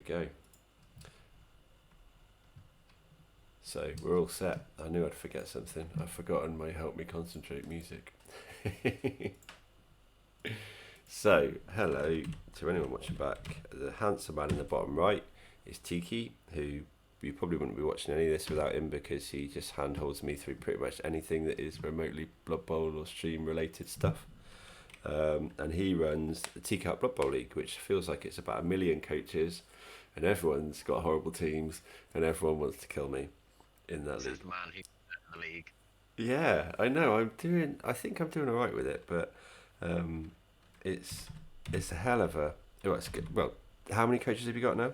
go. So we're all set. I knew I'd forget something. I've forgotten my help me concentrate music. So, hello to anyone watching back. The handsome man in the bottom right is Tiki, who you probably wouldn't be watching any of this without him because he just handholds me through pretty much anything that is remotely Blood Bowl or stream related stuff. And he runs the Teacup Blood Bowl League, which feels like it's about 1 million coaches and everyone's got horrible teams and everyone wants to kill me in that league. This is the man who's in the league. Yeah, I know. I think I'm doing all right with it, but it's a hell of a. Oh, it's good. Well, how many coaches have you got now?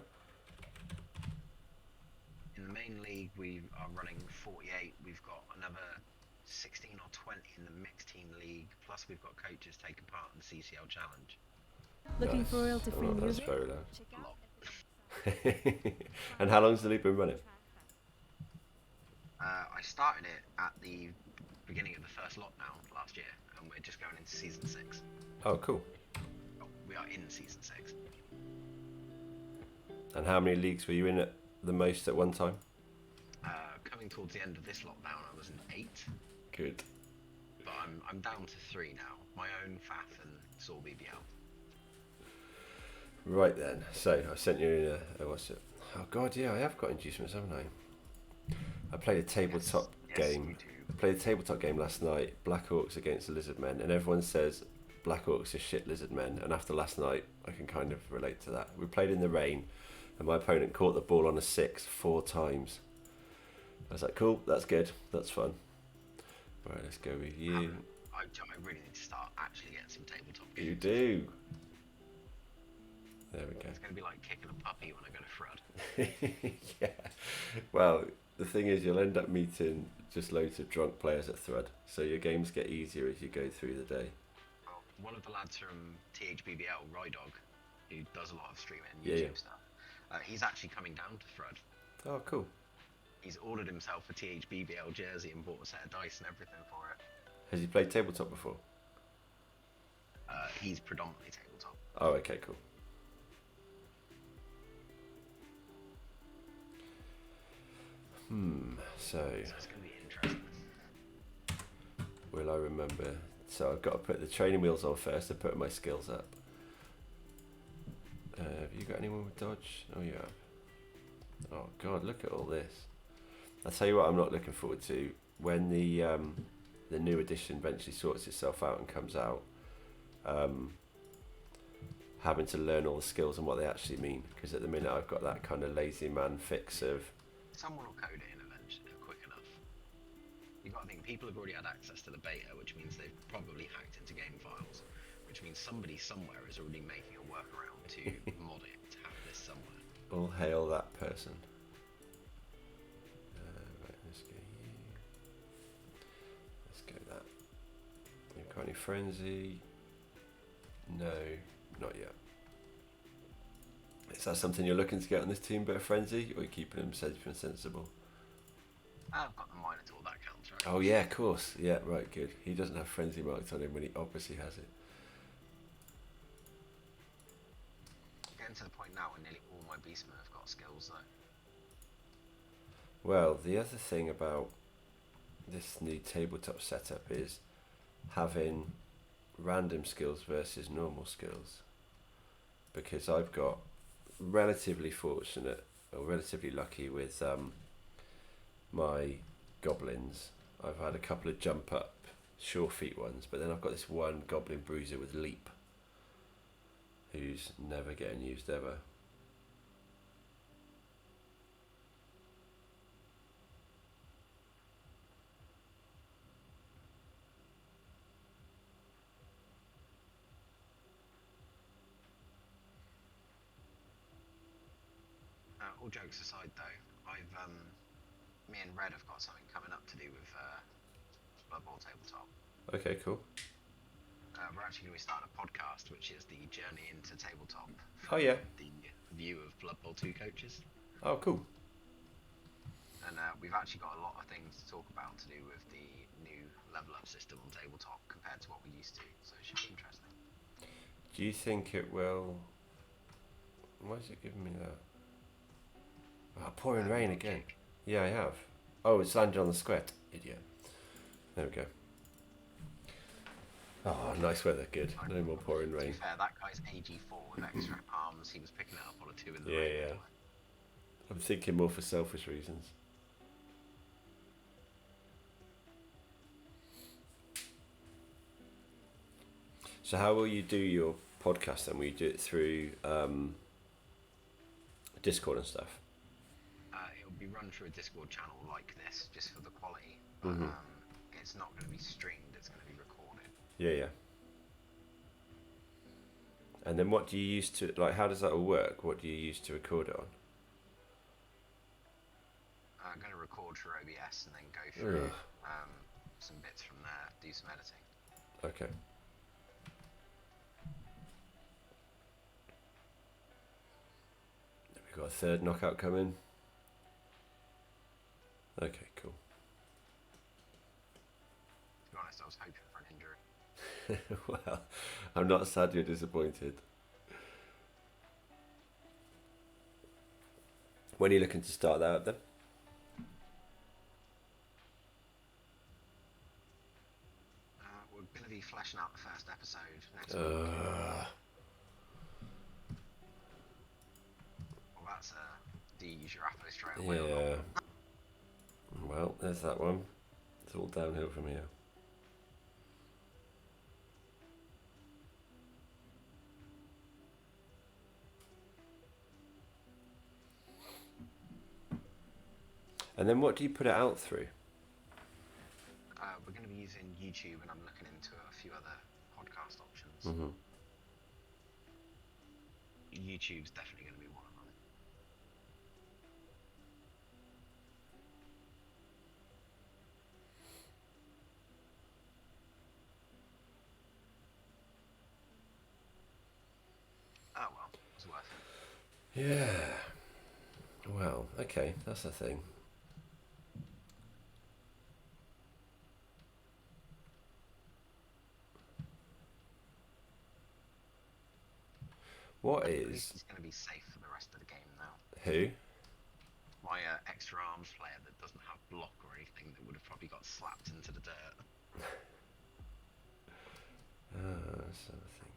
In the main league, we are running 48. We've got another 16 or 20 in the mixed team league. Plus, we've got coaches taking part in the CCL challenge. Looking Nice. for royalty-free That's music? very loud. A lot. And how long's the league been running? I started it at the beginning of the first lockdown last year, and we're just going into season 6. Oh, cool. Oh, we are in season 6. And how many leagues were you in at the most at one time? Coming towards the end of this lockdown, I was in 8, Good. but I'm down to 3 now. My own FAF and SAWBBL. Right then. So I sent you what's it? Oh God, yeah, I have got inducements, haven't I? I played a tabletop game. You do. I played a tabletop game last night, Black Orcs against the Lizard Men, and everyone says Black Orcs are shit Lizard Men, and after last night I can kind of relate to that. We played in the rain and my opponent caught the ball on a 6 4 times. I was like, cool, that's good, that's fun. Right, let's go with you. I really need to start actually getting some tabletop games. You do. There we go. It's going to be like kicking a puppy when I go to Frud. Yeah. Well, the thing is, you'll end up meeting just loads of drunk players at Thrud, so your games get easier as you go through the day. Well, one of the lads from THBBL, Rydog, who does a lot of streaming and Yeah, YouTube yeah. stuff, he's actually coming down to Thrud. Oh, cool. He's ordered himself a THBBL jersey and bought a set of dice and everything for it. Has he played tabletop before? He's predominantly tabletop. Oh, okay, cool. So, So it's going to be interesting. will I remember? So I've got to put the training wheels on first to put my skills up. Have you got anyone with dodge? Oh, you have. Oh God, look at all this. I'll tell you what I'm not looking forward to. When the new edition eventually sorts itself out and comes out, having to learn all the skills and what they actually mean. Because at the minute I've got that kind of lazy man fix of... Someone will code it in eventually, quick enough. You've got to think, people have already had access to the beta, which means they've probably hacked into game files, which means somebody somewhere is already making a workaround to mod it to have this somewhere. All hail that person. Right, let's go you. Let's go that. You got any frenzy? No, not yet. Is that something you're looking to get on this team, bit of frenzy, or are you keeping them safe and sensible? I've got the Minotaur, that counts, right? Oh yeah, of course. Yeah, right, good. He doesn't have frenzy marked on him when he obviously has it. Getting to the point now where nearly all my beastmen have got skills though. Well, the other thing about this new tabletop setup is having random skills versus normal skills. Because I've got relatively fortunate or relatively lucky with my goblins. I've had a couple of jump up sure feet ones, but then I've got this one goblin bruiser with leap who's never getting used ever. All jokes aside though, me and Red have got something coming up to do with Blood Bowl Tabletop. Okay, cool. We're actually going to start a podcast, which is the journey into tabletop. Oh yeah. The view of Blood Bowl 2 coaches. Oh, cool. And we've actually got a lot of things to talk about to do with the new level up system on tabletop compared to what we used to, so it should be interesting. Do you think it will... Why is it giving me that? Oh, pouring rain Dog again. kick. Yeah, I have. Oh, it's landed on the square. Idiot. There we go. Oh, nice weather. Good. No more pouring To be rain. fair, that guy's AG4 with extra palms. He was picking it up on a 2 in the Yeah, rain. yeah. I'm thinking more for selfish reasons. So how will you do your podcast then? Will you do it through Discord and stuff? It'll be run through a Discord channel like this, just for the quality. Mhm. It's not going to be streamed. It's going to be recorded. Yeah, yeah. And then what do you use to, like, how does that all work? What do you use to record it on? I'm going to record through OBS and then go through some bits from there, do some editing. Okay. We've got a third knockout coming. Okay, cool. To be honest, I was hoping for an injury. Well, I'm not sad you're disappointed. When are you looking to start that up then? We're going to be fleshing out the first episode next week. Well, that's do you use your Apple straight away? Yeah. Well, there's that one. It's all downhill from here. And then what do you put it out through? We're going to be using YouTube, and I'm looking into a few other podcast options. Mm-hmm. YouTube's definitely going to be one of them. Oh well, it's worth it. Yeah. Well, okay, that's a thing. What is... He's going to be safe for the rest of the game now. Who? My extra arms player that doesn't have block or anything, that would have probably got slapped into the dirt. Let's have a think.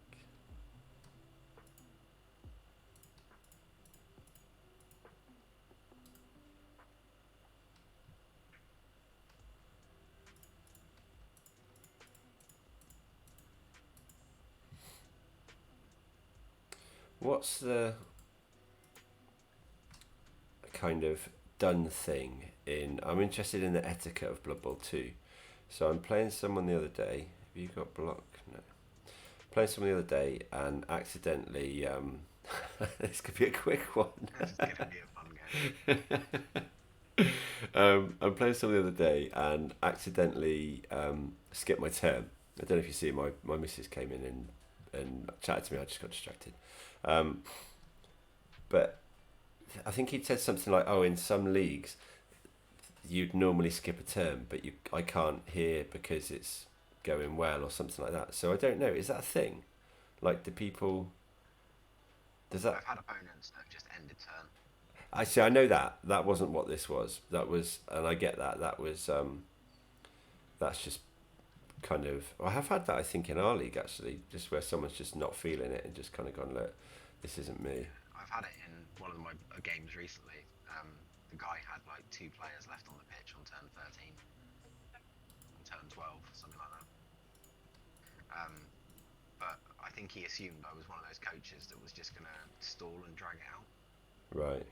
What's the kind of done thing in... I'm interested in the etiquette of Blood Bowl 2. So I'm playing someone the other day. Have you got block? No. Playing someone the other day and accidentally... this could be a quick one. This is going to be a fun game. I'm playing someone the other day and accidentally skipped my turn. I don't know if you see, my missus came in and chatted to me. I just got distracted. But I think he'd said something like, "Oh, in some leagues, you'd normally skip a term, but I can't hear because it's going well," or something like that. So I don't know. Is that a thing? Like, do people? Does that? I've had opponents that have just ended turn. Actually, I know that wasn't what this was. That was, and I get that. That was that's just kind of. I have had that, I think, in our league actually, just where someone's just not feeling it and just kind of gone, "Look, this isn't me." I've had it in one of my games recently. The guy had like 2 players left on the pitch on turn 13, on turn 12, something like that. But I think he assumed I was one of those coaches that was just going to stall and drag it out. Right.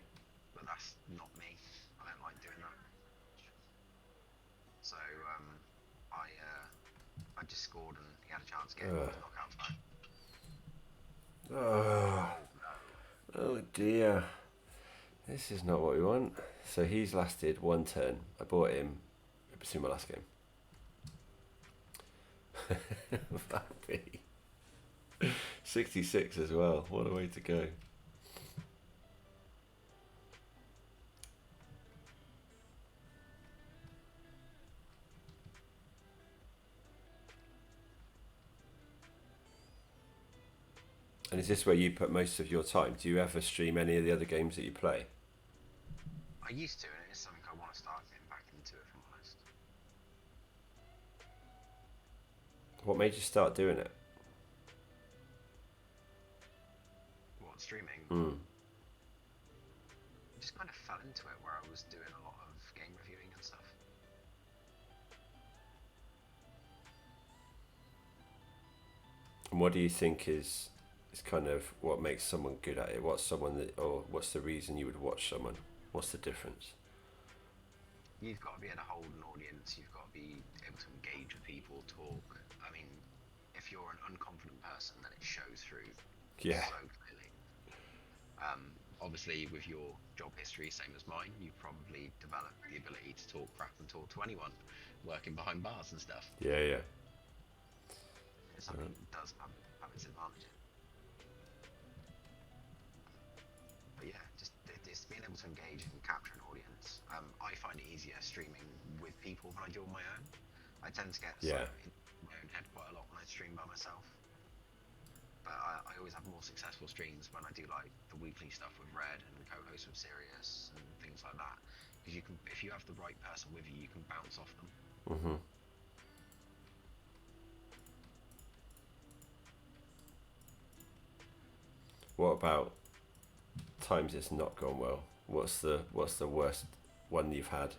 But that's not me. I don't like doing that. So I just scored and he had a chance to get his knockout back. Oh dear. This is not what we want. So he's lasted 1 turn. I bought him. It was in my last game. Happy. 66 as well. What a way to go. And is this where you put most of your time? Do you ever stream any of the other games that you play? I used to, and it is something I want to start getting back into, if I'm honest. What made you start doing it? What, streaming? Mm. I just kind of fell into it where I was doing a lot of game reviewing and stuff. And what do you think is kind of what makes someone good at it? What's someone that, or what's the reason you would watch someone? What's the difference? You've got to be able to hold an audience. You've got to be able to engage with people, talk. I mean, if you're an unconfident person, then it shows through Yeah. so clearly. Obviously, with your job history, same as mine, you've probably developed the ability to talk crap and talk to anyone, working behind bars and stuff. Yeah, yeah. It's something that does have its advantages. But yeah, just being able to engage and capture an audience. I find it easier streaming with people than I do on my own. I tend to get Yeah. in my own head quite a lot when I stream by myself. But I always have more successful streams when I do like the weekly stuff with Red and co-host with Sirius and things like that. Because if you have the right person with you, you can bounce off them. Mhm. What about times it's not gone well? What's the worst one you've had?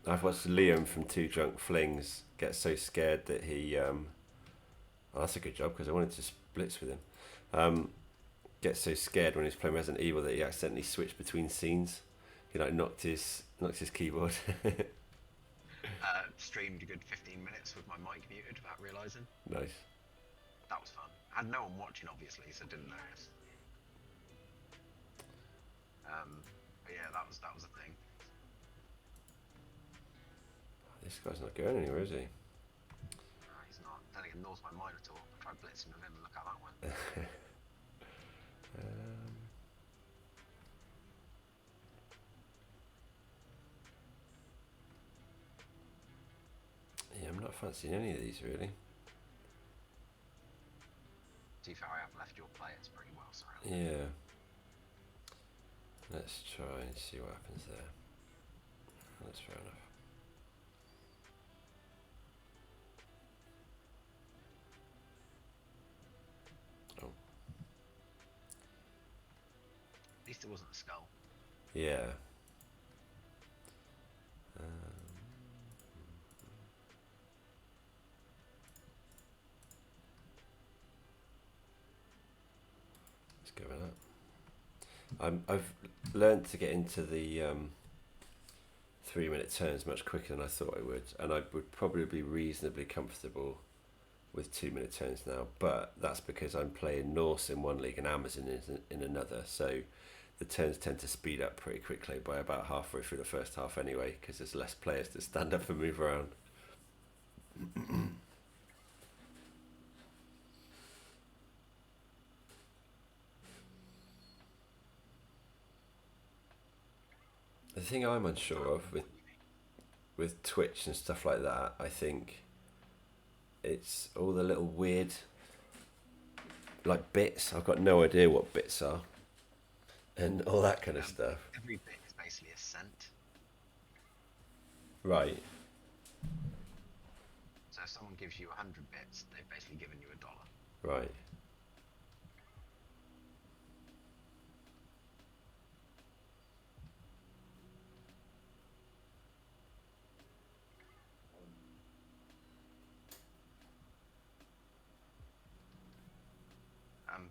I've watched Liam from Two Drunk Flings get so scared that he oh, that's a good job because I wanted to blitz with him. Get so scared when he was playing Resident Evil that he accidentally switched between scenes. He like knocked his keyboard. Streamed a good 15 minutes with my mic muted without realising. Nice. That was fun. I had no one watching, obviously, so didn't notice. But yeah, that was a thing. This guy's not going anywhere, is he? No, he's not. Then again, nor's my Minotaur. I tried blitzing with him and look how that went. Yeah, I'm not fancying any of these really. To be fair, I have left your players pretty well surrounded. Yeah. Let's try and see what happens there. That's fair enough. Oh. At least it wasn't a skull. Yeah. Let's go with that. I've learned to get into the 3-minute turns much quicker than I thought I would, and I would probably be reasonably comfortable with 2-minute turns now, but that's because I'm playing Norse in one league and Amazon in another, so the turns tend to speed up pretty quickly by about halfway through the first half anyway, because there's less players to stand up and move around. The thing I'm unsure of with Twitch and stuff like that, I think it's all the little weird like bits. I've got no idea what bits are and all that kind of stuff. Every bit is basically a cent. Right. So if someone gives you 100 bits, they've basically given you $1. Right.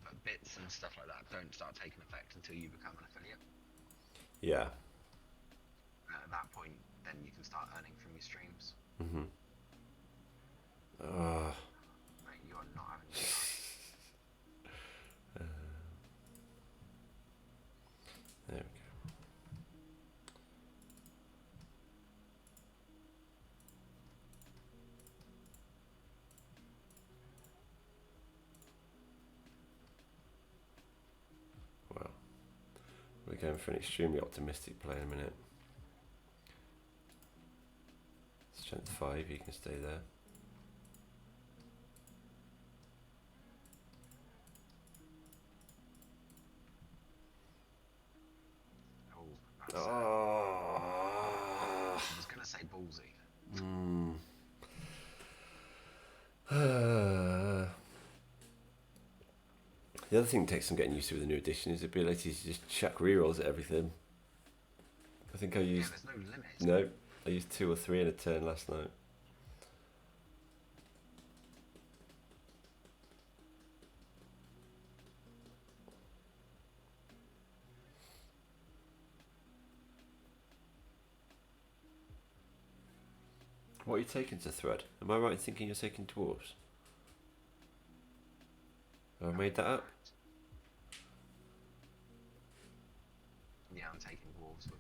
But bits and stuff like that don't start taking effect until you become an affiliate. Yeah. At that point, then you can start earning from your streams. Mhm. Mate, you are not having fun. There we go. Well, we're going for an extremely optimistic play in a minute. Strength 5, you can stay there. Oh. I was going to say ballsy. The other thing that takes some getting used to with the new edition is the ability to just chuck rerolls at everything. I think I used... there's no limit. No, I used 2 or 3 in a turn last night. What are you taking to thread? Am I right in thinking you're taking dwarves? Have I made that up? Yeah, I'm taking dwarves with me.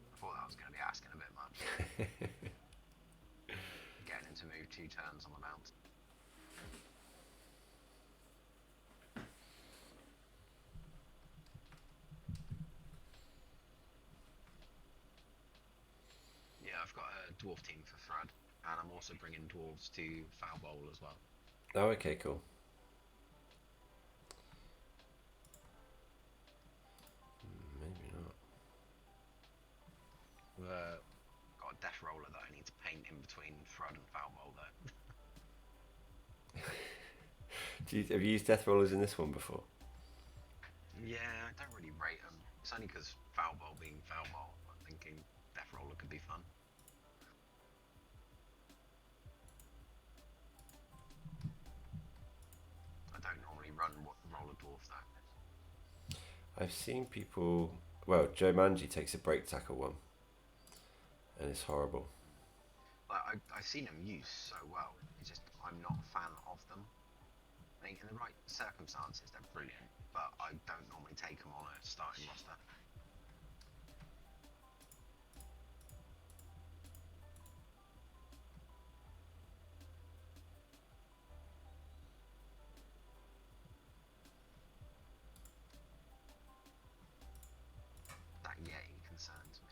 I thought that was going to be asking a bit much. Getting him to move 2 turns on the mount. Yeah, I've got a dwarf team for Thrud, and I'm also bringing dwarves to SAWBBL as well. Oh, okay, cool. Maybe not. Got a death roller that I need to paint in between Thrud and SAWBBL though. Have you used death rollers in this one before? Yeah, I don't really rate them. It's only because SAWBBL being SAWBBL, I'm thinking death roller could be fun. I don't normally run roller dwarf though. I've seen people... Well, Joe Manji takes a break tackle one. And it's horrible. I've seen them used so well. It's just I'm not a fan of them. I think in the right circumstances they're brilliant, but I don't normally take them on a starting roster. That Yeti concerns me.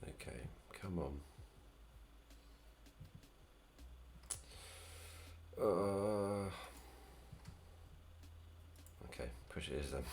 Okay, come on. Okay, push it is then.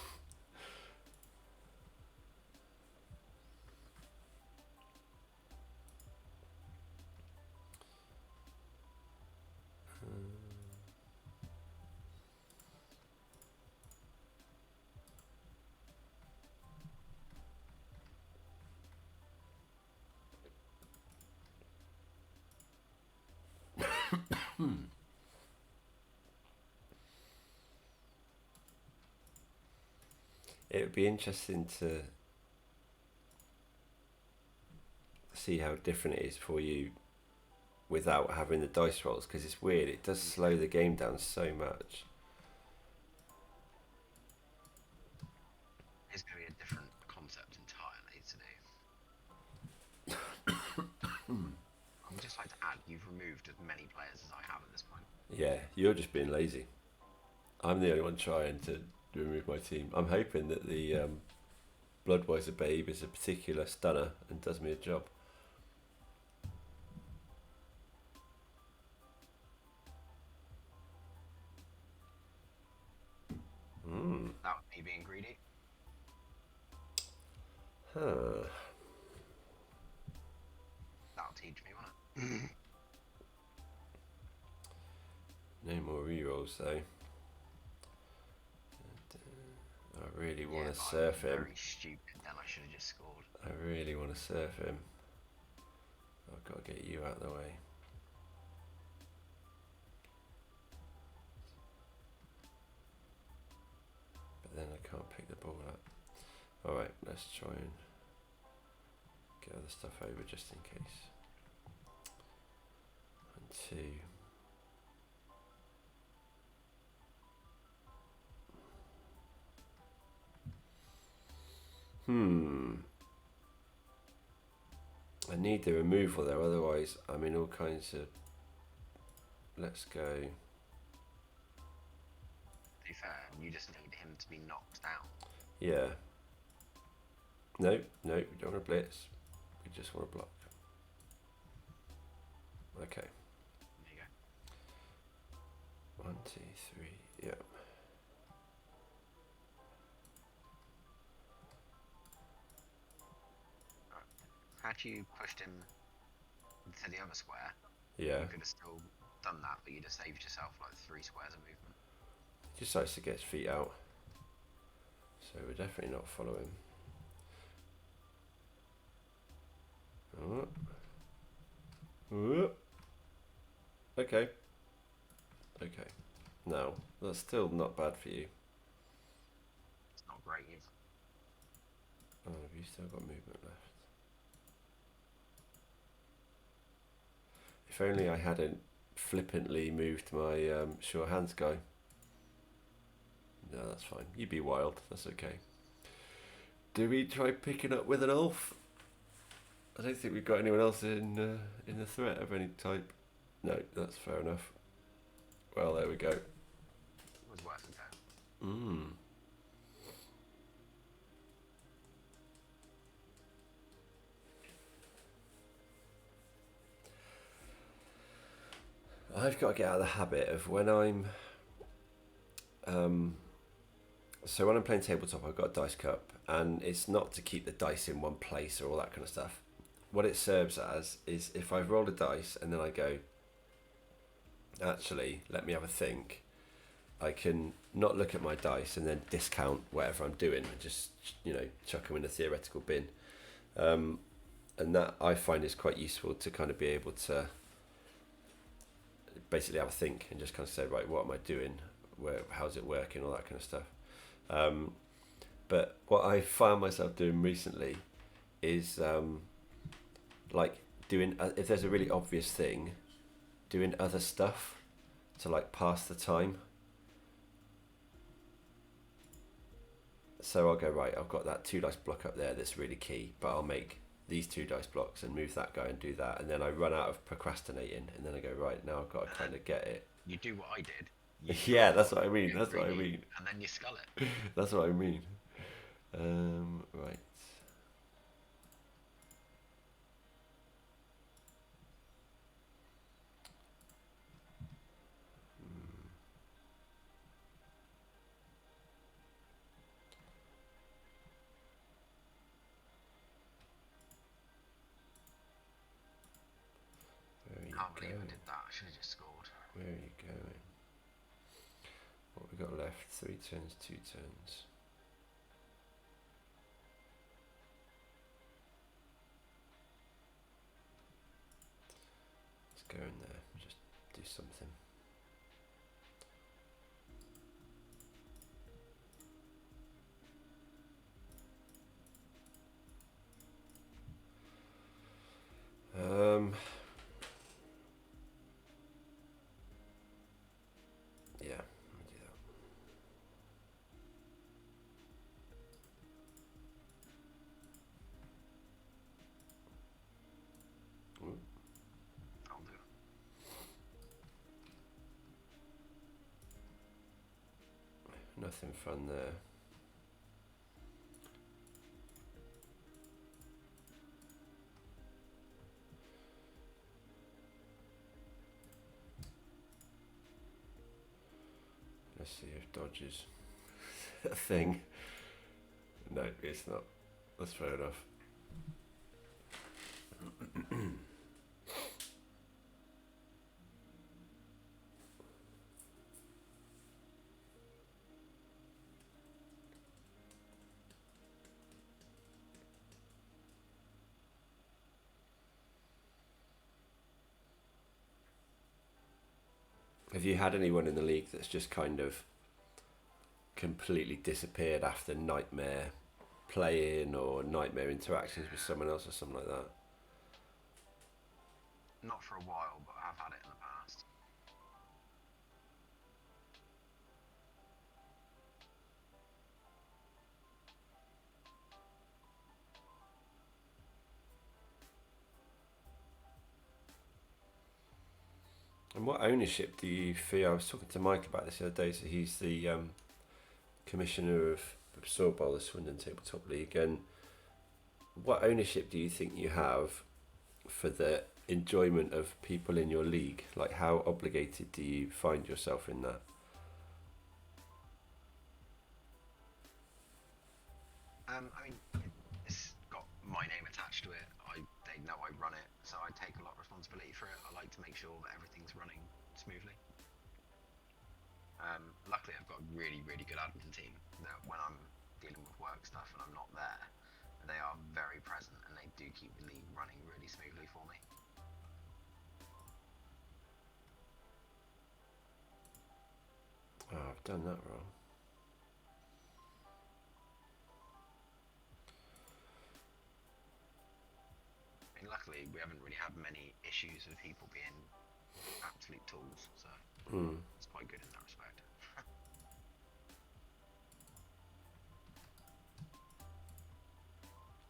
It would be interesting to see how different it is for you without having the dice rolls, because it's weird. It does slow the game down so much. It's going to be a different concept entirely to do. I'd just like to add, you've removed as many players as I have at this point. Yeah, you're just being lazy. I'm the only one trying to remove my team. I'm hoping that the Bloodweiser Babe is a particular stunner and does me a job. That was me being greedy. Huh. That'll teach me, won't it? No more rerolls though. I really want to surf him. Very stupid. Then I should have just scored. I really want to surf him. I've got to get you out of the way. But then I can't pick the ball up. Alright, let's try and get other stuff over just in case. 1, 2. I need the removal there, otherwise I'm in all kinds of... Let's go... To be fair, you just need him to be knocked out. Yeah. No, we don't want to blitz. We just want to block. Okay. There you go. 1, 2, 3, yeah. Had you pushed him to the other square, Yeah. you could have still done that, but you'd have saved yourself like 3 squares of movement. He just likes to get his feet out. So we're definitely not following. Okay. Okay. No, that's still not bad for you. It's not great either. Oh, have you still got movement left? If only I hadn't flippantly moved my sure hands guy. No, that's fine. You be wild. That's okay. Do we try picking up with an elf? I don't think we've got anyone else in the threat of any type. No, that's fair enough. Well, there we go. It was worth it though. I've got to get out of the habit of when I'm... so when I'm playing tabletop, I've got a dice cup, and it's not to keep the dice in one place or all that kind of stuff. What it serves as is if I've rolled a dice and then I go, actually, let me have a think, I can not look at my dice and then discount whatever I'm doing and just, chuck them in a theoretical bin. And that I find is quite useful to kind of be able to basically have a think and just kind of say, right, what am I doing? How's it working? All that kind of stuff. But what I found myself doing recently is like doing, if there's a really obvious thing, doing other stuff to like pass the time. So I'll go, right, I've got that 2 dice block up there that's really key, but I'll make these 2 dice blocks and move that guy and do that, and then I run out of procrastinating, and then I go, right, now I've got to kind of get it. You do what I did. Yeah, that's what I mean. That's what I mean. And then you skull it. That's what I mean. Right. Can't believe I did that. I should have just scored. Where are you going? What we got left? 3 turns, 2 turns. Let's go in there. Just do something. Yeah, I'll do that. Ooh. I'll do it. Nothing fun there. Let's see if dodge is a thing. No, it's not. That's fair enough. Have you had anyone in the league that's just kind of completely disappeared after nightmare playing or nightmare interactions with someone else or something like that? Not for a while, but I've had it in the past. And what ownership do you feel? I was talking to Mike about this the other day. So he's the commissioner of SAWBBL, the Swindon Tabletop League, and what ownership do you think you have for the enjoyment of people in your league? Like, how obligated do you find yourself in that? I mean, it's got my name attached to it. They know I run it, so I take a lot of responsibility for it. I like to make sure that everything's running smoothly. Luckily, I've got a really, really good admin team that when I'm dealing with work stuff and I'm not there, they are very present and they do keep the league running really smoothly for me. Oh, I've done that wrong. I mean, luckily, we haven't really had many issues with people being absolute tools, so it's quite good in that respect.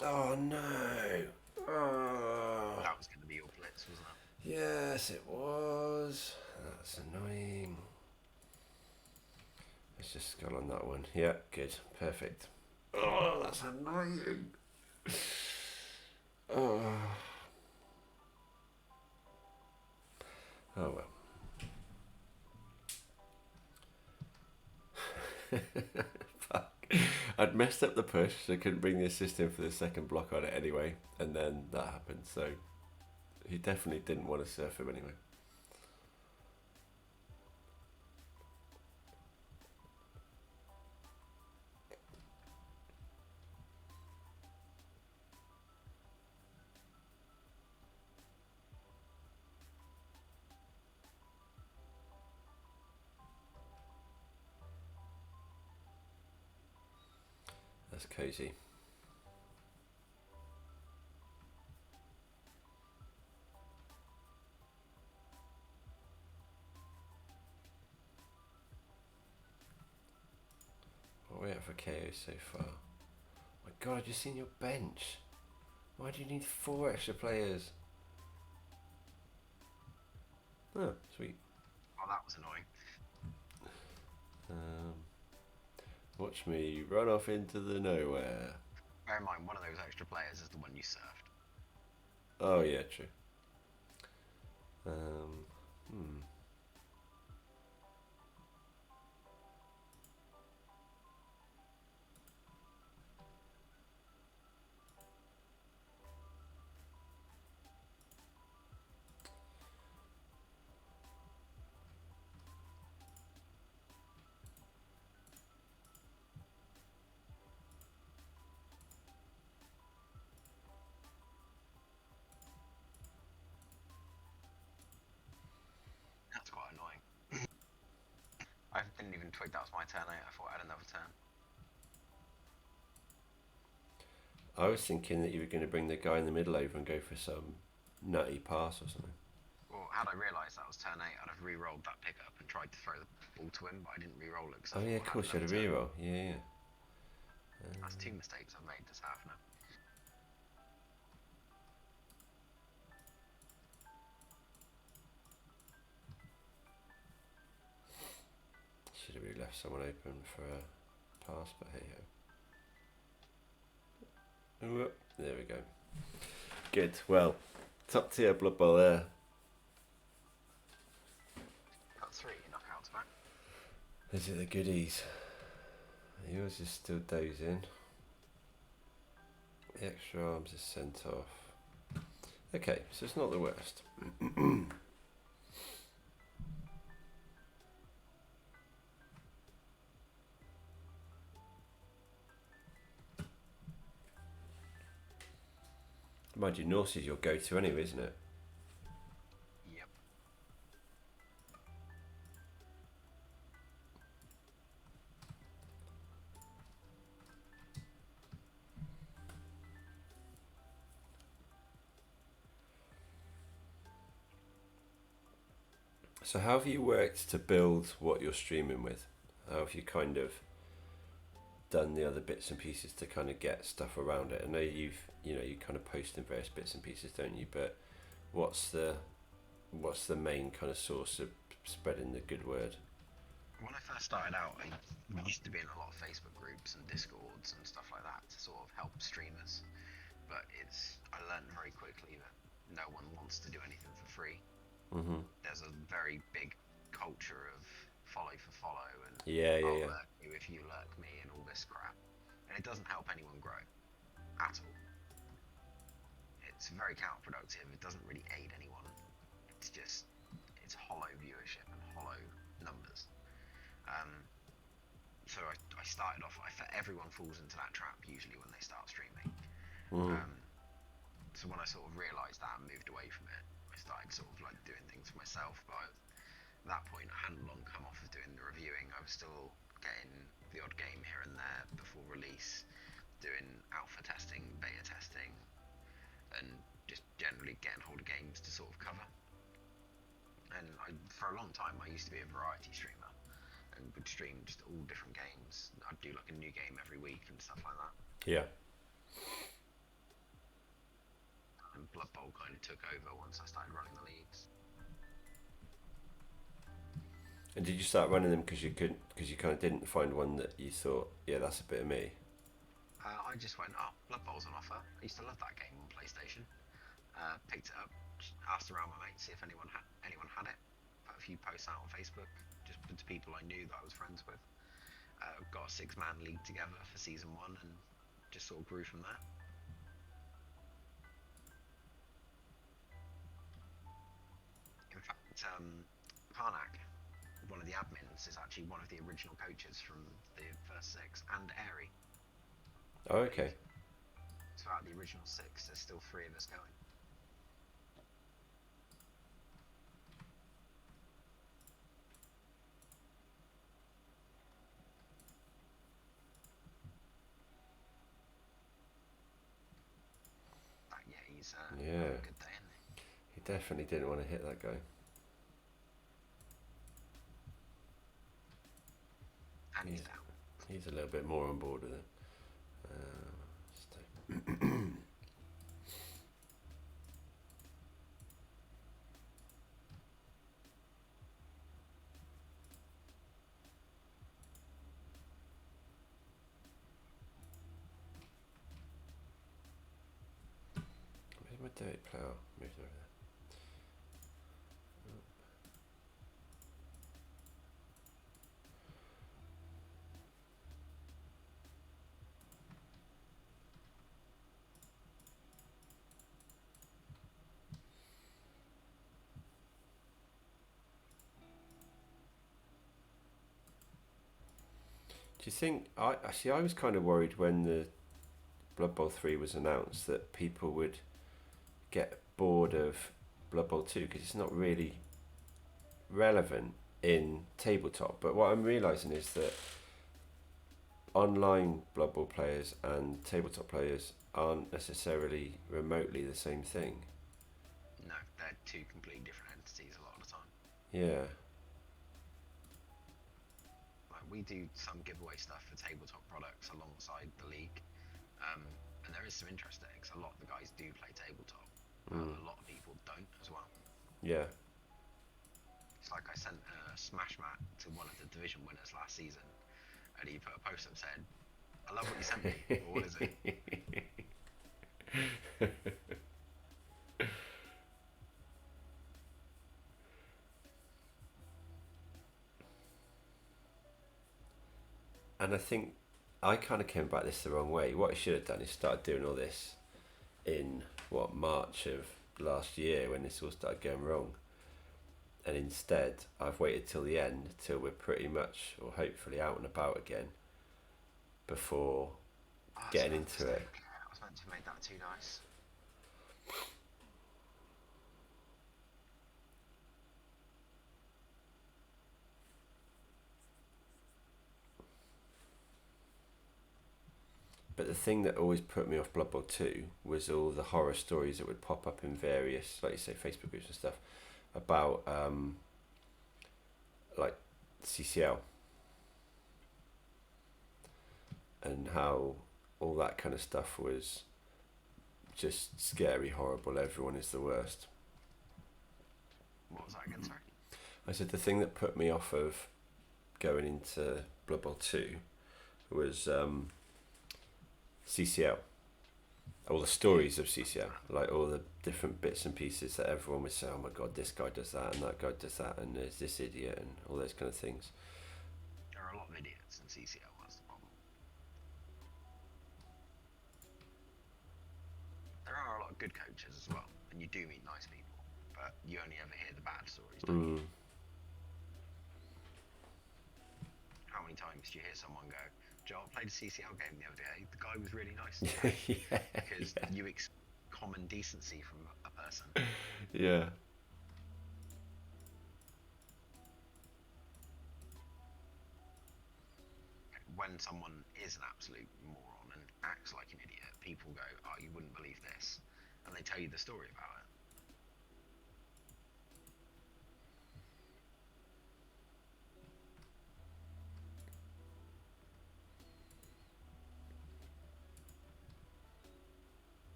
Oh no! Oh. That was going to be your blitz, wasn't it? Yes, it was. That's annoying. Let's just scroll on that one. Yeah, good. Perfect. Oh, that's annoying. Oh. Oh well. Fuck. I'd messed up the push, so I couldn't bring the assist in for the second block on it anyway, and then that happened, so he definitely didn't want to surf him anyway. That's cozy. What are we at for KO so far? My god, you've seen your bench. Why do you need 4 extra players? Oh, sweet. Oh, that was annoying. Watch me run off into the nowhere. Bear in mind, one of those extra players is the one you served. Oh yeah, true. That's quite annoying. I didn't even twig that was my turn 8. I thought I had another turn. I was thinking that you were going to bring the guy in the middle over and go for some nutty pass or something. Well, had I realised that was turn 8, I'd have re-rolled that pickup and tried to throw the ball to him, but I didn't re-roll it. Oh yeah, of course you had a re-roll. Yeah. That's 2 mistakes I've made this half now. Should have really left someone open for a pass, but hey ho. There we go. Good. Well, top tier Blood Bowl there. Got 3 knockouts back. These are the goodies. Yours is still dozing. The extra arms is sent off. Okay, so it's not the worst. Mind you, Norse is your go-to anyway, isn't it? Yep. So how have you worked to build what you're streaming with? How have you kind of done the other bits and pieces to kind of get stuff around it? I know you kind of post in various bits and pieces, don't you? But what's the what's the main kind of source of spreading the good word? When I first started out, I used to be in a lot of Facebook groups and Discords and stuff like that to sort of help streamers. But I learned very quickly that no one wants to do anything for free. Mm-hmm. There's a very big culture of follow for follow and Yeah. lurk you if you lurk me and all this crap. And it doesn't help anyone grow at all. It's very counterproductive. It doesn't really aid anyone. It's hollow viewership and hollow numbers. So I started off. Everyone falls into that trap usually when they start streaming. So when I sort of realised that and moved away from it, I started sort of like doing things for myself. But at that point, I hadn't long come off of doing the reviewing. I was still getting the odd game here and there before release, doing alpha testing, beta testing, and just generally getting hold of games to sort of cover. And for a long time, I used to be a variety streamer and would stream just all different games. I'd do like a new game every week and stuff like that. Yeah. And Blood Bowl kind of took over once I started running the leagues. And did you start running them because you kind of didn't find one that you thought, yeah, that's a bit of me? I just went, Blood Bowl's on offer. I used to love that game on PlayStation. Picked it up, asked around my mates, see if anyone had it. Put a few posts out on Facebook, just to people I knew that I was friends with. Got a 6-man league together for season 1 and just sort of grew from there. In fact, Parnak, one of the admins, is actually one of the original coaches from the first 6, and Airy. Oh, okay. So out of the original 6, there's still 3 of us going. He's having a good day, isn't he? He definitely didn't want to hit that guy. And he's down. He's a little bit more on board with it. Where's my dirty plough? Moved over there. Do you think I was kind of worried when the Blood Bowl 3 was announced that people would get bored of Blood Bowl 2 because it's not really relevant in tabletop. But what I'm realising is that online Blood Bowl players and tabletop players aren't necessarily remotely the same thing. No, they're 2 completely different entities a lot of the time. Yeah. We do some giveaway stuff for tabletop products alongside the league, and there is some interest there because a lot of the guys do play tabletop, but a lot of people don't as well. Yeah. It's like I sent a smash mat to one of the division winners last season, and he put a post up saying, "I love what you sent me." Well, what is it? And I think I kind of came about this the wrong way. What I should have done is started doing all this in, March of last year when this all started going wrong. And instead, I've waited till the end, till we're pretty much, or hopefully, out and about again before getting into it. I was meant to make that 2 dice. But the thing that always put me off Blood Bowl 2 was all the horror stories that would pop up in various, like you say, Facebook groups and stuff about like CCL and how all that kind of stuff was just scary, horrible. Everyone is the worst. What was that again, sorry? I said the thing that put me off of going into Blood Bowl 2 was CCL. All the stories of CCL, like all the different bits and pieces that everyone would say, oh my god, this guy does that and that guy does that and there's this idiot and all those kind of things. There are a lot of idiots in CCL, that's the problem. There are a lot of good coaches as well, and you do meet nice people, but you only ever hear the bad stories, don't you? How many times do you hear someone go, Joe, I played a CCL game the other day, the guy was really nice to me. Because you expect common decency from a person. Yeah. When someone is an absolute moron and acts like an idiot, people go, oh, you wouldn't believe this, and they tell you the story about it.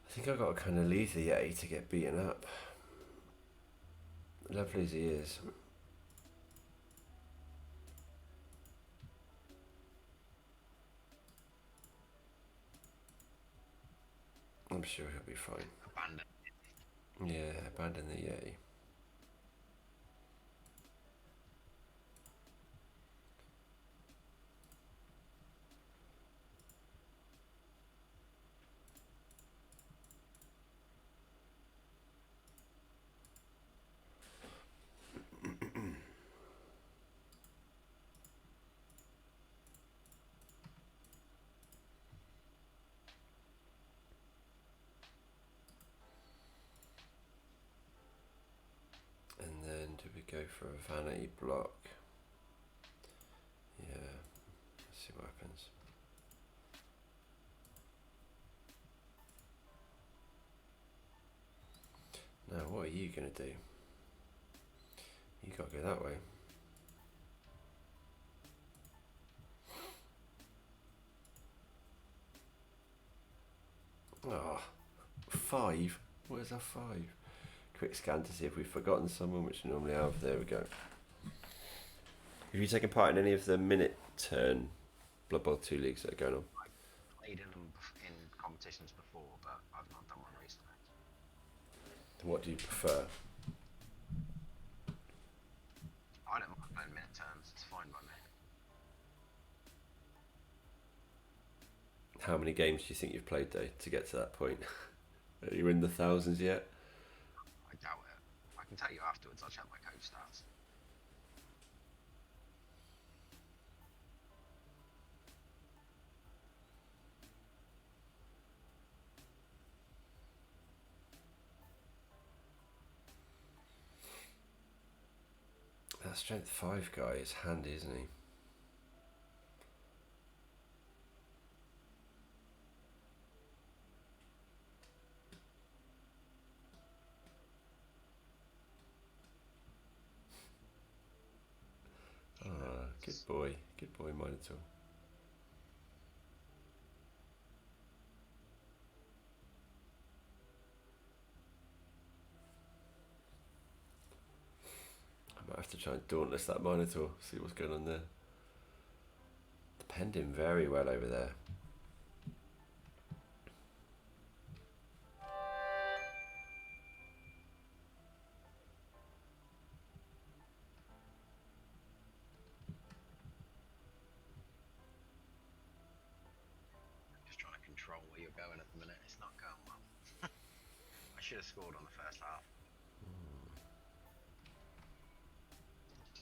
I think I've got to kind of leave the Yeti to get beaten up. Lovely as he is. I'm sure he'll be fine. Abandon. Yeah, abandon the Yeti. And then do we go for a vanity block? Yeah, let's see what happens. Now, what are you going to do? You got to go that way. Ah, 5? Where's our 5? Quick scan to see if we've forgotten someone, which we normally have. There we go. Have you taken part in any of the minute turn Blood Bowl 2 leagues that are going on? I've played in them in competitions before, but I've not done one recently. What do you prefer? I don't mind playing minute turns, it's fine by me. How many games do you think you've played, though, to get to that point? Are you in the thousands yet? I doubt it. I can tell you afterwards, I'll check my coach stats. That strength 5 guy is handy, isn't he? Good boy, Minotaur. I might have to try and dauntless that Minotaur, see what's going on there. Penned him very well over there. Just trying to control where you're going at the minute, it's not going well. I should have scored on the first half.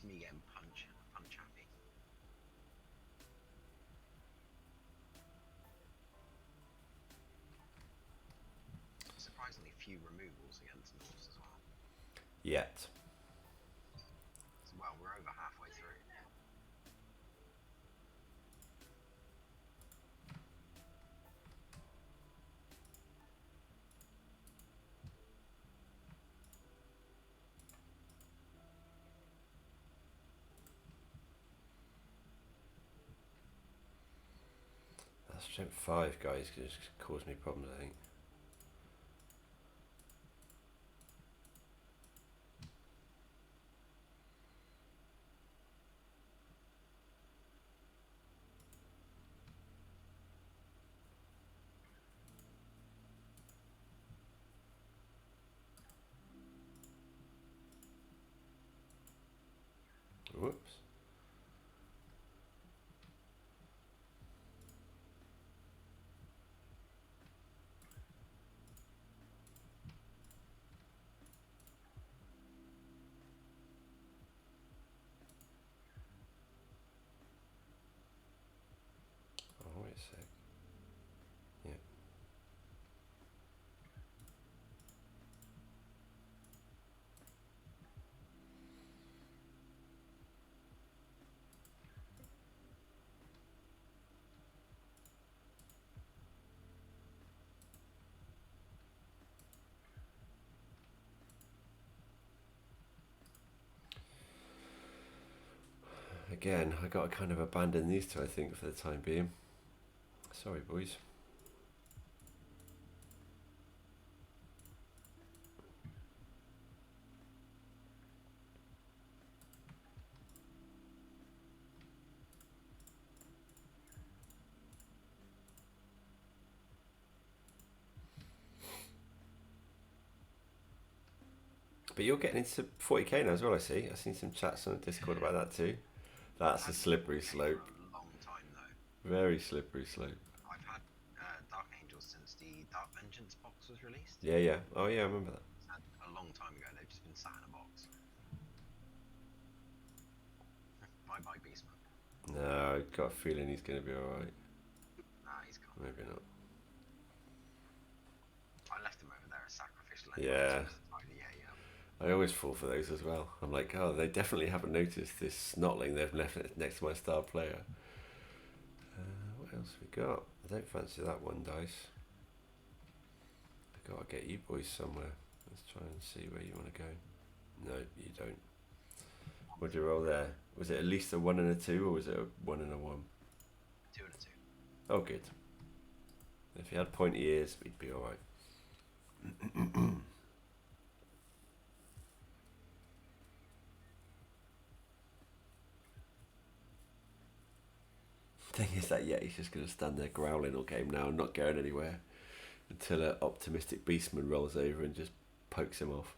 Me getting punch happy. Surprisingly few removals against Norse as well. Yet. Well, we're over halfway through. strength 5 guys could just cause me problems, I think. Whoops. Oh, wait a sec. Yeah. Again, I got to kind of abandon these two, I think, for the time being. Sorry, boys. But you're getting into 40k now as well, I see. I've seen some chats on Discord about that too. That's a slippery slope. For a long time though. Very slippery slope. I've had Dark Angels since the Dark Vengeance box was released. Yeah, yeah. Oh, yeah, I remember that. A long time ago, they've just been sat in a box. Bye, Beastman. No, I've got a feeling he's going to be alright. Nah, he's gone. Maybe not. I left him over there as sacrificial. Yeah. Yeah. I always fall for those as well. I'm like, oh, they definitely haven't noticed this snotling they've left next to my star player. What else we got? I don't fancy that one, dice. I've got to get you boys somewhere. Let's try and see where you want to go. No, you don't. What did you roll there? Was it at least a 1 and a 2, or was it a 1 and a 1? 2 and a 2. Oh, good. If you had pointy ears, we'd be alright. Thing is that, yeah, he's just going to stand there growling all game now and not going anywhere until an optimistic beastman rolls over and just pokes him off.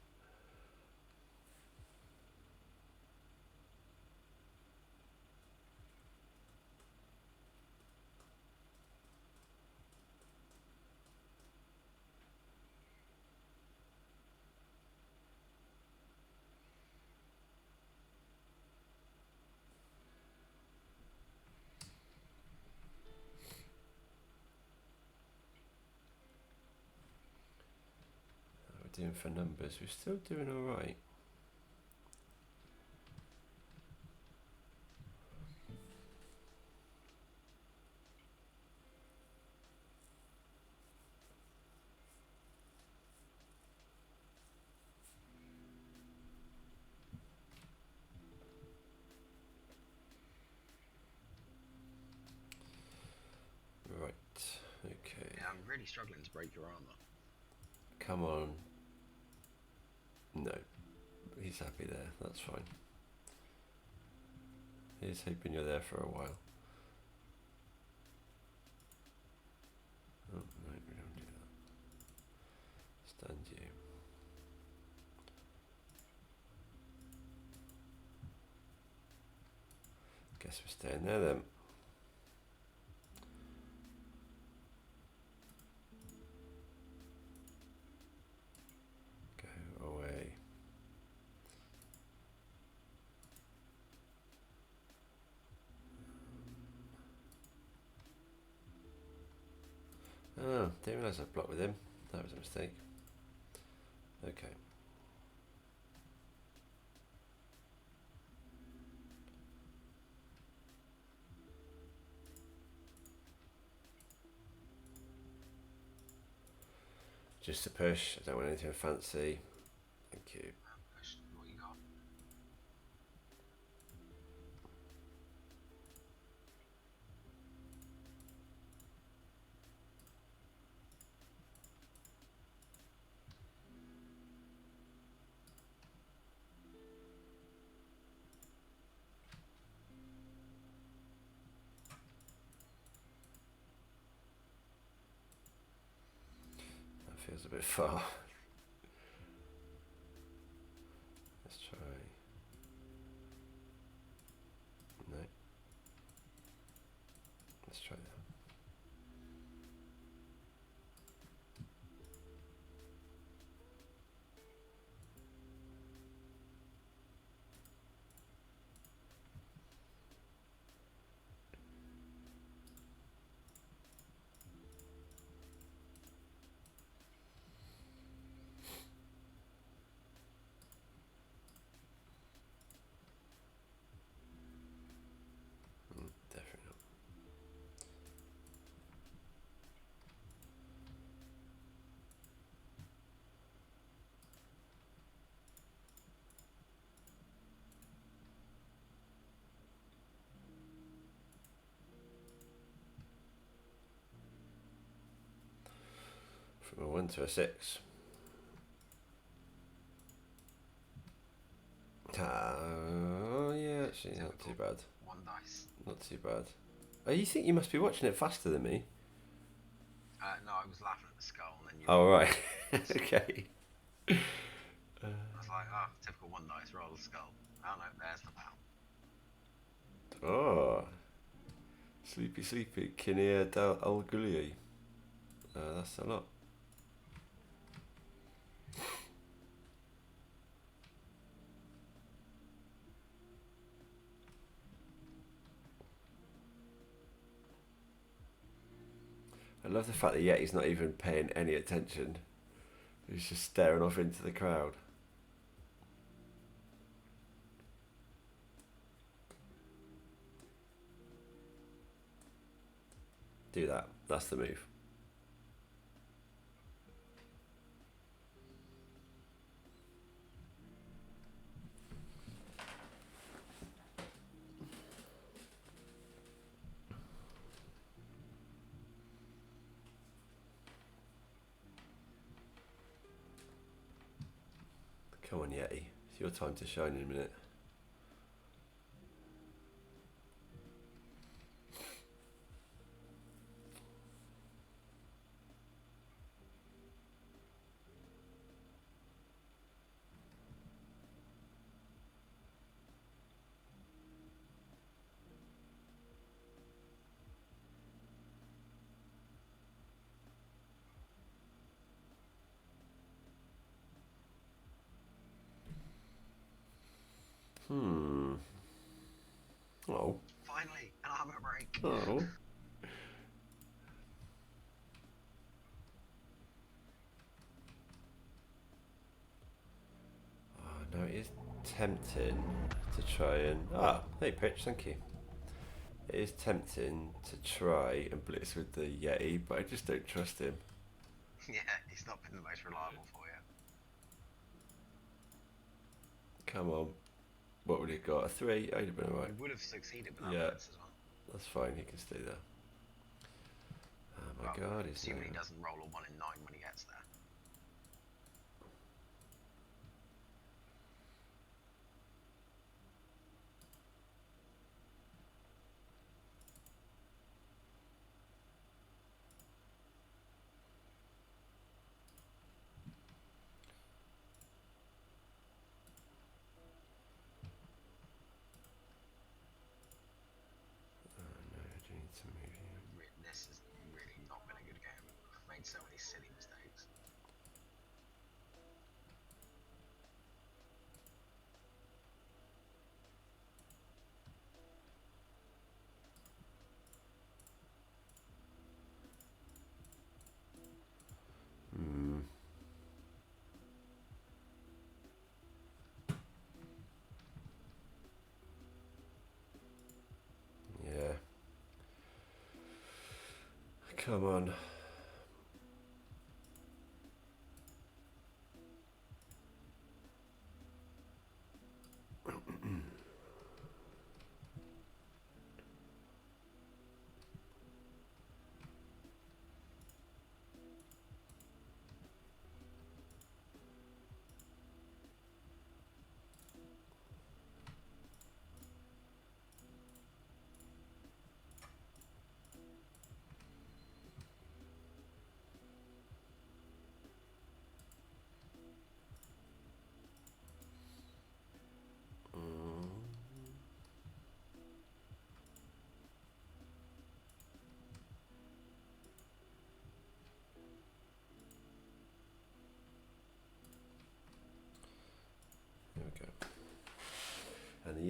Doing for numbers, we're still doing all right. Right, okay. Yeah, I'm really struggling to break your armor. Come on. No, he's happy there, that's fine. He's hoping you're there for a while. Oh, no, we don't do that. Stand you. Guess we're staying there then. Go away. Oh, didn't realise I blocked with him. That was a mistake. Okay. Just a push. I don't want anything fancy. Thank you. Push. What you got? a bit far. Let's try. No. Let's try that. Definitely not. From a 1 to a 6. Oh, yeah, actually, not too bad. 1 dice. Not too bad. Oh, you think you must be watching it faster than me? No, I was laughing at the skull, and then you. Oh, right. Okay. I was like, oh, typical 1 dice roll the skull. Oh no, there's the pound. Oh. Sleepy, sleepy. Kinnear Dal Alguli. That's a lot. I love the fact that Yeti's not even paying any attention. He's just staring off into the crowd. Do that. That's the move. Come on, Yeti. It's your time to shine in a minute. Oh. Finally, an armor break. Oh. Oh, no, it is tempting to try and... Ah, hey, Pitch, thank you. It is tempting to try and blitz with the Yeti, but I just don't trust him. Yeah, he's not been the most reliable for you. Come on. What would he got? A 3? I'd have been alright. He would have succeeded with that Yeah. as well. That's fine, he can stay there. Oh my god, he's assuming he doesn't roll a 1 in 9 when he gets there. This has really not been a good game. I've made so many silly mistakes. Yeah. Come on.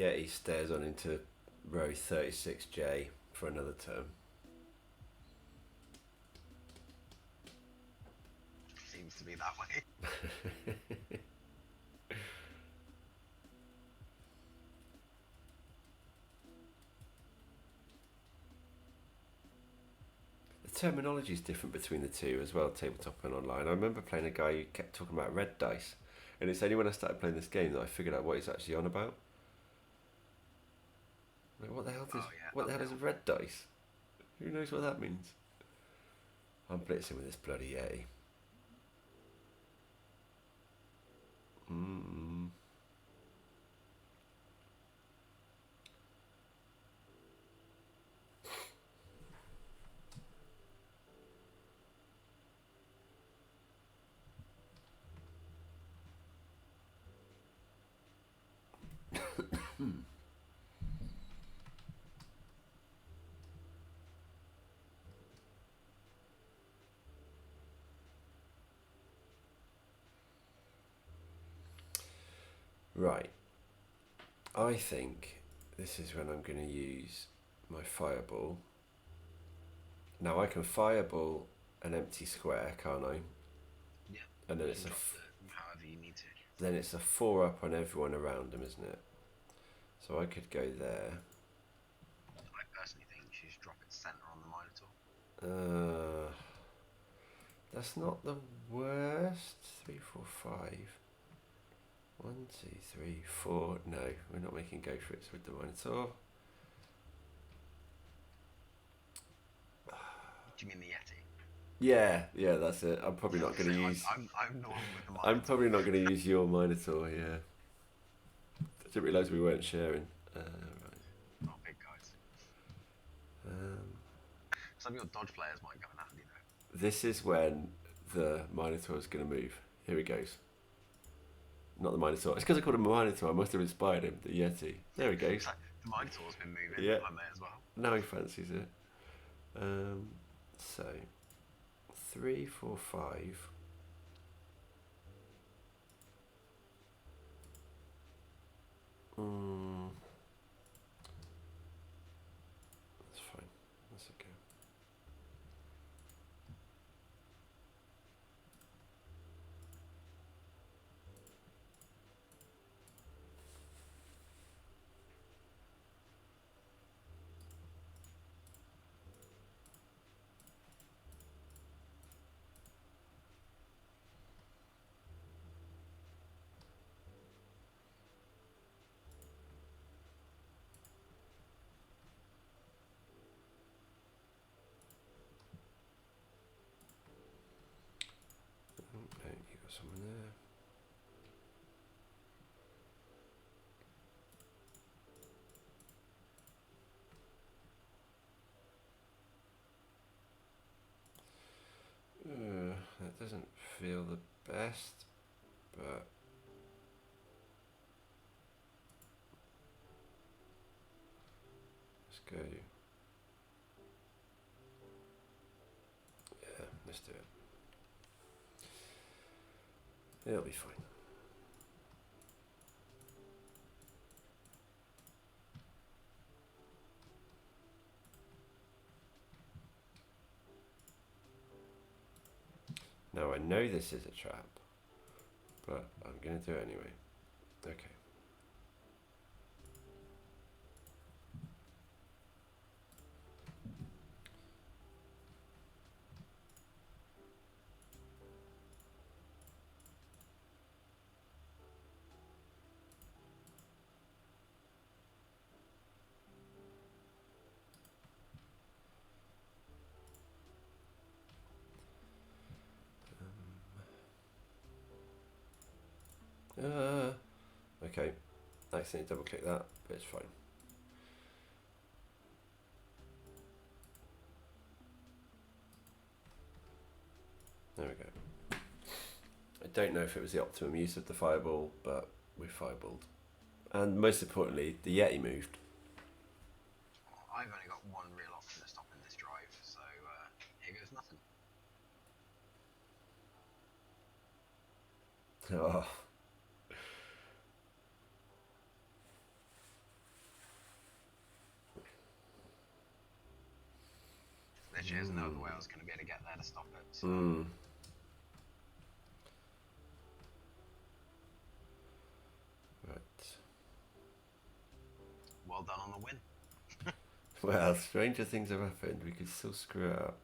Yeti stares on into row 36J for another turn. Seems to be that way. The terminology is different between the two as well, tabletop and online. I remember playing a guy who kept talking about red dice, and it's only when I started playing this game that I figured out what he's actually on about. Like, what the hell is a red dice? Who knows what that means? I'm blitzing with this bloody Yeti. Right. I think this is when I'm going to use my fireball. Now I can fireball an empty square, can't I? Yeah. And then You it's can drop it however you need to. then it's a 4-up on everyone around them, isn't it? So I could go there. I personally think you should drop it centre on the Minotaur. That's not the worst. 3, 4, 5. 1, 2, 3, 4. No, we're not making go for it with the Minotaur. Do you mean the Yeti? Yeah, that's it. I'm probably not going to use. I'm not with the Minotaur. I'm probably not going to use your Minotaur. Yeah. I didn't realise we weren't sharing. Right. Not big guys. Some of your dodge players might come in handy though. This is when the Minotaur is going to move. Here he goes. Not the Minotaur. It's because I called him a Minotaur. I must have inspired him. The Yeti. There he goes. The Minotaur's been moving. Yeah. I may as well. Now he fancies it. So 3, 4, 5. That's fine. That's okay. No, you got someone there. That doesn't feel the best, but let's go. Yeah, let's do it. It'll be fine. Now I know this is a trap, but I'm going to do it anyway. Okay. Okay, I accidentally double click that, but it's fine. There we go. I don't know if it was the optimum use of the fireball, but we fireballed. And most importantly, the Yeti moved. I've only got one real option to stop in this drive, so here goes nothing. Oh. literally there's no other way I was going to be able to get there to stop it. So. Right. Well done on the win. Well, stranger things have happened. We could still screw it up.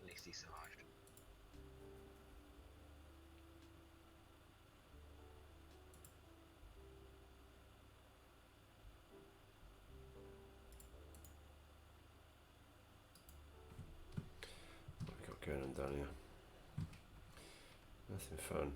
At least he survived. What have we got going on down here? Nothing fun.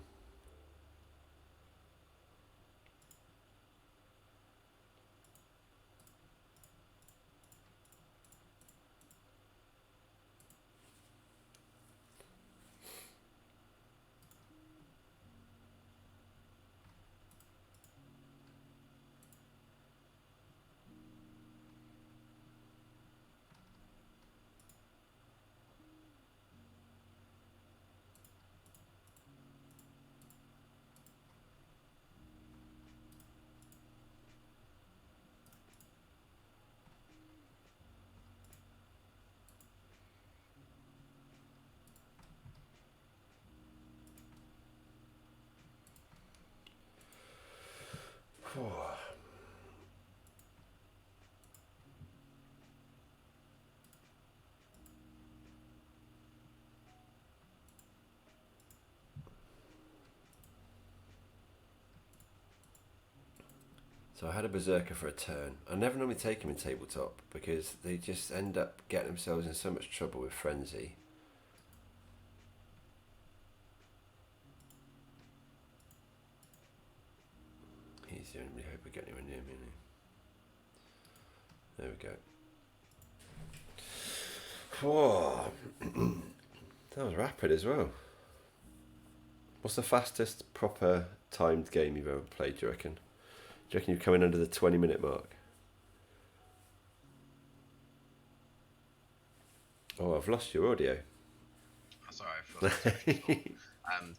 So I had a berserker for a turn. I never normally take him in tabletop because they just end up getting themselves in so much trouble with frenzy. He's the only hope we get anywhere near me. There we go. Whoa. That was rapid as well. What's the fastest proper timed game you've ever played, do you reckon? Do you reckon you're coming under the 20-minute mark? Oh, I've lost your audio. Oh, sorry, I've lost it.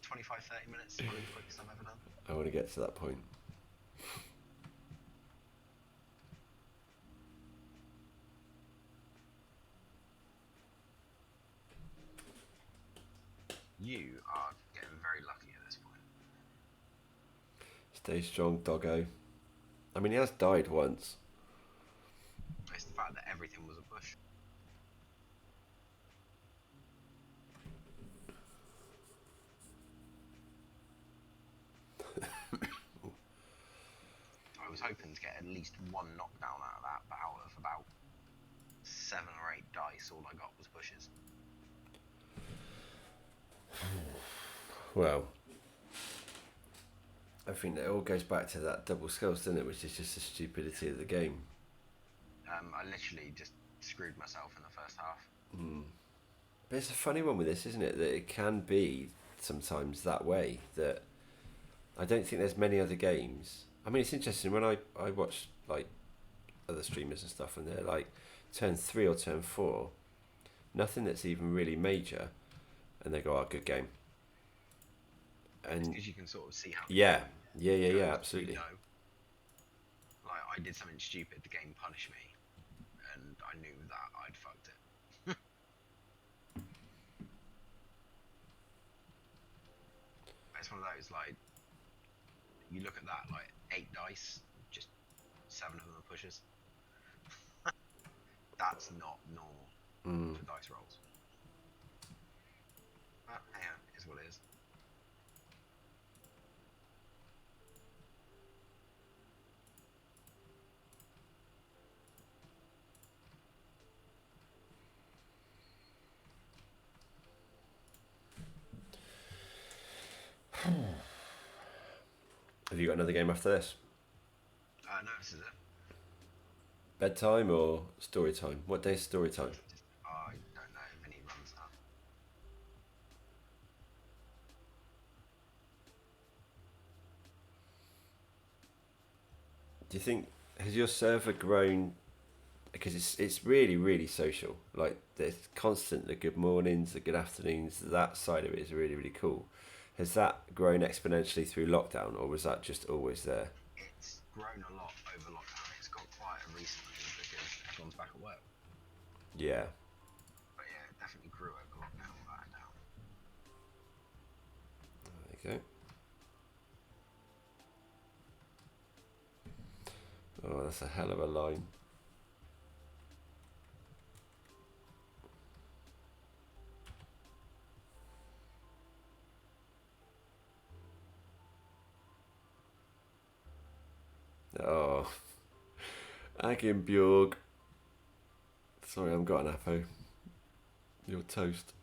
25, 30 minutes, one of the quickest I've ever done. I want to get to that point. You are getting very lucky at this point. Stay strong, doggo. I mean, he has died once. It's the fact that everything was a push. I was hoping to get at least one knockdown out of that, but out of about 7 or 8 dice, all I got was pushes. Well, I think it all goes back to that double skulls, doesn't it? Which is just the stupidity of the game. I literally just screwed myself in the first half. But it's a funny one with this, isn't it? That it can be sometimes that way. That I don't think there's many other games. I mean, it's interesting when I watch like other streamers and stuff, and they're like turn 3 or turn 4, nothing that's even really major, and they go, "Oh, good game." And because you can sort of see how. Yeah, absolutely. You know, like I did something stupid, the game punished me, and I knew that I'd fucked it. It's one of those like you look at that like 8 dice, just 7 of them are pushes. That's not normal for dice rolls. But hey, it is what it is. Have you got another game after this? No, this is it. Bedtime or story time? What day's story time? I don't know if any runs that. Do you think has your server grown? Because it's really really social. Like there's constant the good mornings, the good afternoons. That side of it is really really cool. Has that grown exponentially through lockdown, or was that just always there? It's grown a lot over lockdown. It's got quieter recently because everyone's back at work. Yeah. But yeah, it definitely grew over lockdown without a doubt. There you go. Oh, that's a hell of a line. Oh, Aginbjorg. Sorry, I haven't got an appo. You're toast.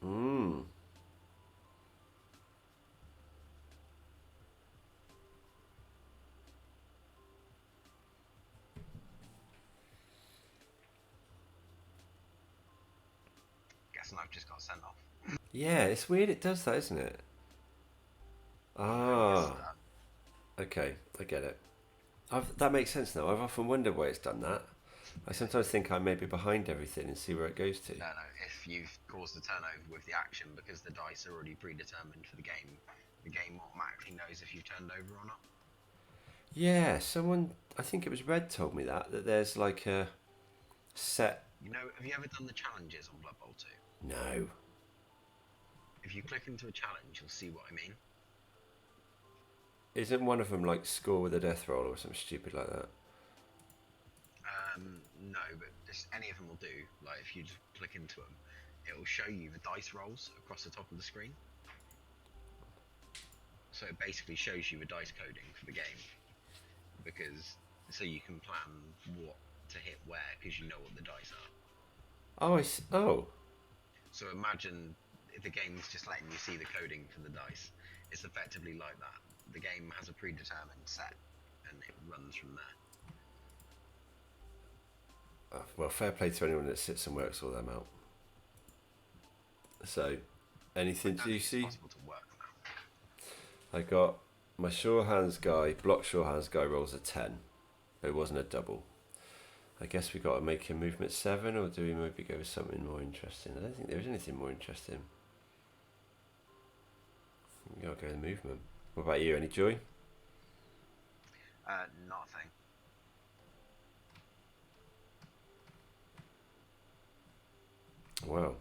Mmm. Guessing I've just got sent off. Yeah, it's weird it does that, isn't it? Ah, okay, I get it. That makes sense now. I've often wondered why it's done that. I sometimes think I may be behind everything and see where it goes to. No, if you've caused a turnover with the action because the dice are already predetermined for the game automatically knows if you've turned over or not. Yeah, someone, I think it was Red told me that there's like a set... You know, have you ever done the challenges on Blood Bowl 2? No. If you click into a challenge, you'll see what I mean. Isn't one of them like score with a death roll or something stupid like that? No, but just any of them will do. Like if you just click into them, it will show you the dice rolls across the top of the screen. So it basically shows you the dice coding for the game, because so you can plan what to hit where because you know what the dice are. Oh, oh. So imagine if the game's just letting you see the coding for the dice. It's effectively like that. The game has a predetermined set, and it runs from there. Well, fair play to anyone that sits and works all them out. So, anything juicy? It's possible to work now. I got my sure hands guy, block sure hands guy rolls a 10, but it wasn't a double. I guess we got to make him movement 7, or do we maybe go with something more interesting? I don't think there was anything more interesting. We got to go with movement. What about you? Any joy? Nothing. Wow.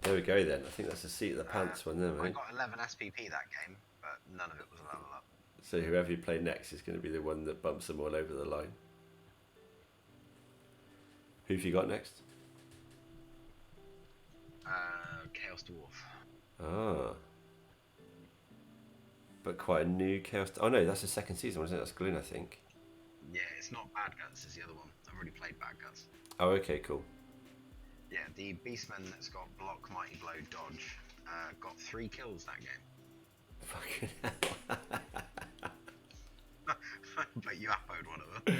There we go then. I think that's a seat of the pants one there, I mate. got 11 SPP that game, but none of it was a level up. So whoever you play next is going to be the one that bumps them all over the line. Who have you got next? Chaos Dwarf. Ah. But quite a new Chaos... Oh no, that's the second season, wasn't it? That's Gloon, I think. Yeah, it's not Bad Guts, it's the other one. I've already played Bad Guts. Oh, okay, cool. Yeah, the Beastman that's got Block, Mighty Blow, Dodge, got 3 kills that game. Fucking hell. But you upload one of them.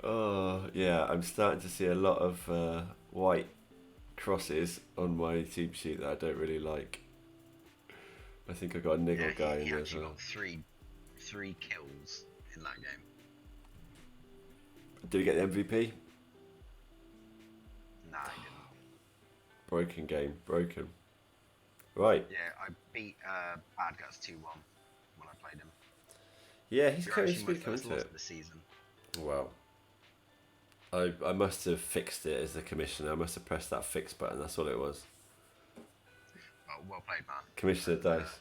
Oh, yeah, I'm starting to see a lot of white crosses on my team sheet that I don't really like. I think I got a niggle guy in there as well. Got three kills in that game. Did he get the MVP? Nah, he didn't. Broken game, broken. Right. Yeah, I beat Bad Guts 2-1 when I played him. Yeah, he's coming lost to it. of the season. Wow. I must have fixed it as the commissioner. I must have pressed that fix button. That's all it was. Well played, man. Commissioner Dice.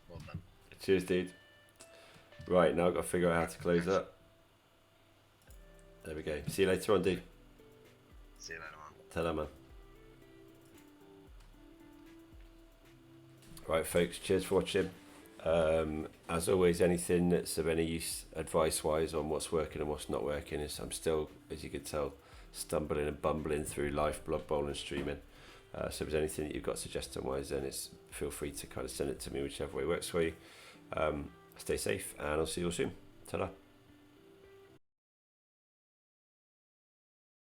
Well done. Cheers, dude. Right, now I've got to figure out how to close up. There we go. See you later on, dude. See you later, man. Ta-da, man. Right, folks, cheers for watching. As always, anything that's of any use advice-wise on what's working and what's not working is I'm still, as you can tell, stumbling and bumbling through live Blood Bowl and streaming. So if there's anything that you've got suggestion wise, then feel free to kind of send it to me whichever way works for you. Stay safe, and I'll see you all soon. Ta-da.